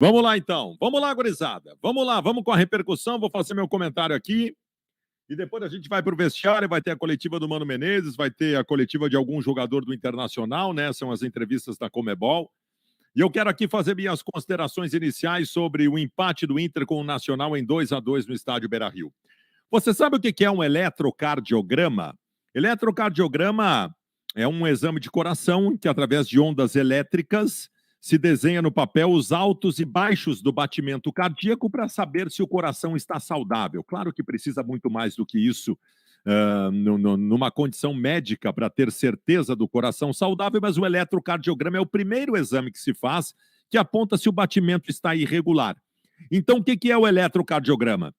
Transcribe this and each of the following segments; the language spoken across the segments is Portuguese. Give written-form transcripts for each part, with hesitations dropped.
Vamos lá, então. Vamos lá, gurizada. Vamos lá, vamos com a repercussão. Vou fazer meu comentário aqui. E depois a gente vai para o vestiário, vai ter a coletiva do Mano Menezes, vai ter a coletiva de algum jogador do Internacional, né? São as entrevistas da Conmebol. E eu quero aqui fazer minhas considerações iniciais sobre o empate do Inter com o Nacional em 2-2 no estádio Beira-Rio. Você sabe o que é um eletrocardiograma? Eletrocardiograma é um exame de coração que, através de ondas elétricas, se desenha no papel os altos e baixos do batimento cardíaco para saber se o coração está saudável. Claro que precisa muito mais do que isso numa condição médica para ter certeza do coração saudável, mas o eletrocardiograma é o primeiro exame que se faz que aponta se o batimento está irregular. Então, o que é o eletrocardiograma?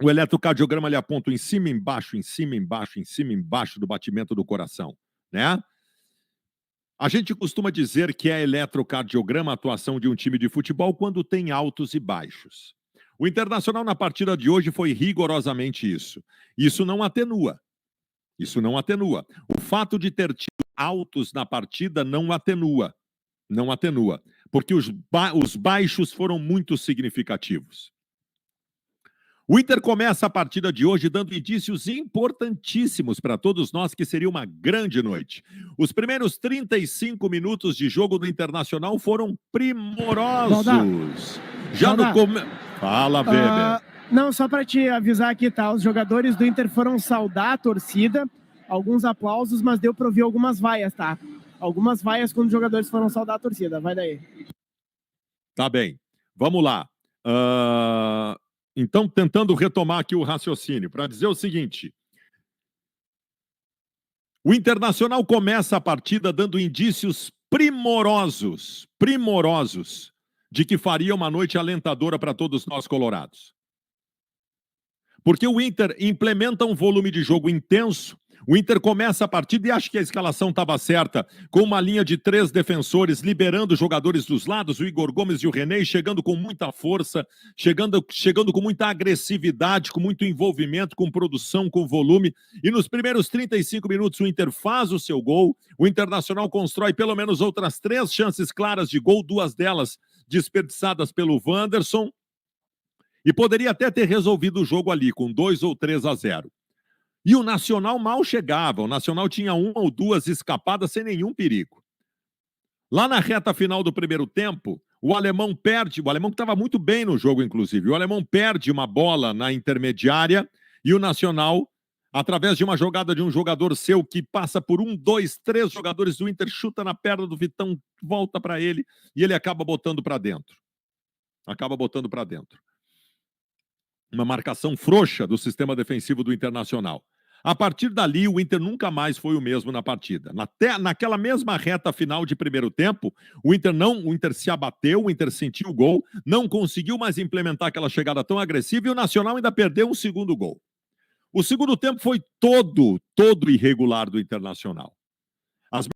O eletrocardiograma ele aponta em cima, embaixo, em cima, embaixo, em cima, embaixo do batimento do coração, né? A gente costuma dizer que é eletrocardiograma a atuação de um time de futebol quando tem altos e baixos. O Internacional na partida de hoje foi rigorosamente isso. Isso não atenua. Isso não atenua. O fato de ter tido altos na partida não atenua. Não atenua. Porque os baixos foram muito significativos. O Inter começa a partida de hoje dando indícios importantíssimos para todos nós que seria uma grande noite. Os primeiros 35 minutos de jogo do Internacional foram primorosos. Já no começo... Fala, Weber. Não, só para te avisar aqui, tá? Os jogadores do Inter foram saudar a torcida, alguns aplausos, mas deu para ouvir algumas vaias, tá? Algumas vaias quando os jogadores foram saudar a torcida. Vai daí. Tá bem. Vamos lá. Então, tentando retomar aqui o raciocínio, para dizer o seguinte: o Internacional começa a partida dando indícios primorosos de que faria uma noite alentadora para todos nós colorados. Porque o Inter implementa um volume de jogo intenso, o Inter começa a partida e acho que a escalação estava certa, com uma linha de 3 defensores, liberando jogadores dos lados, o Igor Gomes e o René, chegando com muita força, chegando com muita agressividade, com muito envolvimento, com produção, com volume. E nos primeiros 35 minutos o Inter faz o seu gol, o Internacional constrói pelo menos outras 3 chances claras de gol, 2 delas desperdiçadas pelo Wanderson, e poderia até ter resolvido o jogo ali, com 2 ou 3-0. E o Nacional mal chegava, o Nacional tinha 1 ou 2 escapadas sem nenhum perigo. Lá na reta final do primeiro tempo, o alemão perde, o alemão que estava muito bem no jogo, inclusive, o alemão perde uma bola na intermediária e o Nacional, através de uma jogada de um jogador seu que passa por 1, 2, 3 jogadores do Inter, chuta na perna do Vitão, volta para ele e ele acaba botando para dentro. Uma marcação frouxa do sistema defensivo do Internacional. A partir dali, o Inter nunca mais foi o mesmo na partida. Naquela mesma reta final de primeiro tempo, o Inter se abateu, o Inter sentiu o gol, não conseguiu mais implementar aquela chegada tão agressiva e o Nacional ainda perdeu um segundo gol. O segundo tempo foi todo irregular do Internacional. As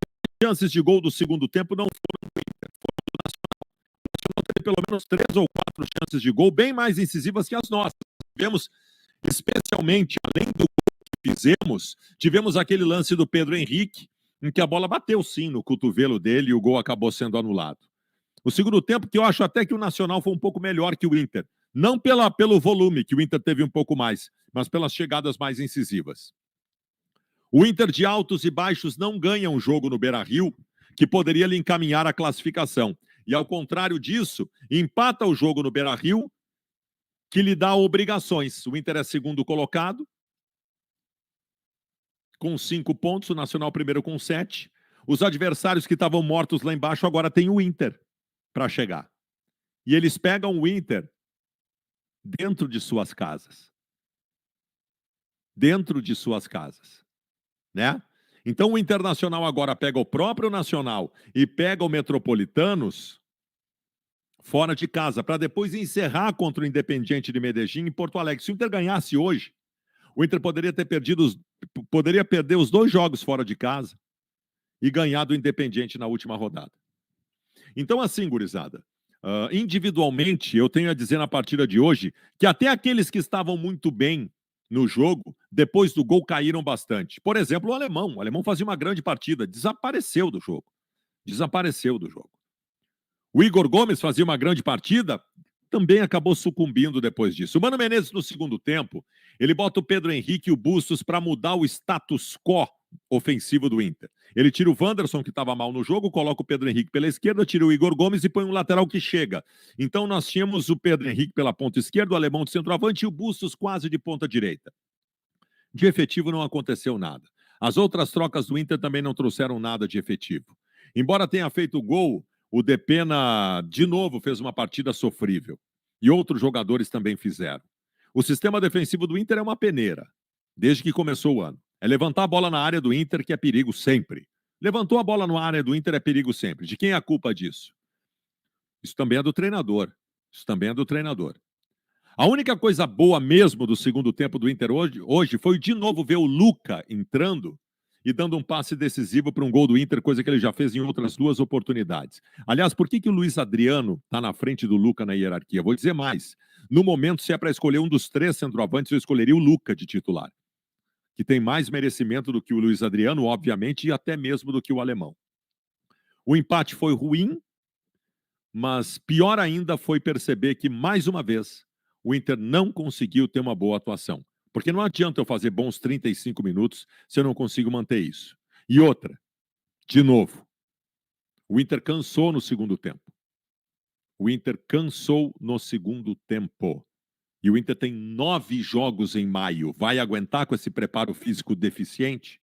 chances de gol do segundo tempo não foram do Inter, foram do Nacional. O Nacional teve pelo menos 3 ou 4 chances de gol bem mais incisivas que as nossas. Tivemos, especialmente, além do tivemos aquele lance do Pedro Henrique, em que a bola bateu sim no cotovelo dele e o gol acabou sendo anulado. O segundo tempo, que eu acho até que o Nacional foi um pouco melhor que o Inter. Não pelo volume, que o Inter teve um pouco mais, mas pelas chegadas mais incisivas. O Inter de altos e baixos não ganha um jogo no Beira-Rio que poderia lhe encaminhar a classificação. E ao contrário disso, empata o jogo no Beira-Rio que lhe dá obrigações. O Inter é segundo colocado, com 5 pontos, o Nacional primeiro com 7. Os adversários que estavam mortos lá embaixo agora tem o Inter para chegar. E eles pegam o Inter dentro de suas casas. Né? Então o Internacional agora pega o próprio Nacional e pega o Metropolitanos fora de casa, para depois encerrar contra o Independiente de Medellín em Porto Alegre. Se o Inter ganhasse hoje, o Inter poderia perder os 2 jogos fora de casa e ganhar do Independiente na última rodada. Então, assim, gurizada, individualmente, eu tenho a dizer na partida de hoje que até aqueles que estavam muito bem no jogo, depois do gol, caíram bastante. Por exemplo, o alemão fazia uma grande partida, desapareceu do jogo. O Igor Gomes fazia uma grande partida, também acabou sucumbindo depois disso. O Mano Menezes, no segundo tempo, ele bota o Pedro Henrique e o Bustos para mudar o status quo ofensivo do Inter. Ele tira o Wanderson, que estava mal no jogo, coloca o Pedro Henrique pela esquerda, tira o Igor Gomes e põe um lateral que chega. Então nós tínhamos o Pedro Henrique pela ponta esquerda, o Alemão de centroavante e o Bustos quase de ponta direita. De efetivo não aconteceu nada. As outras trocas do Inter também não trouxeram nada de efetivo. Embora tenha feito o gol, o Depena, de novo, fez uma partida sofrível. E outros jogadores também fizeram. O sistema defensivo do Inter é uma peneira, desde que começou o ano. É levantar a bola na área do Inter, que é perigo sempre. Levantou a bola na área do Inter, é perigo sempre. De quem é a culpa disso? Isso também é do treinador. Isso também é do treinador. A única coisa boa mesmo do segundo tempo do Inter hoje foi de novo ver o Luca entrando e dando um passe decisivo para um gol do Inter, coisa que ele já fez em outras duas oportunidades. Aliás, por que o Luiz Adriano está na frente do Luca na hierarquia? Vou dizer mais. No momento, se é para escolher um dos três centroavantes, eu escolheria o Luca de titular, que tem mais merecimento do que o Luiz Adriano, obviamente, e até mesmo do que o alemão. O empate foi ruim, mas pior ainda foi perceber que, mais uma vez, o Inter não conseguiu ter uma boa atuação. Porque não adianta eu fazer bons 35 minutos se eu não consigo manter isso. E outra, de novo, o Inter cansou no segundo tempo. O Inter cansou no segundo tempo. E o Inter tem 9 jogos em maio. Vai aguentar com esse preparo físico deficiente?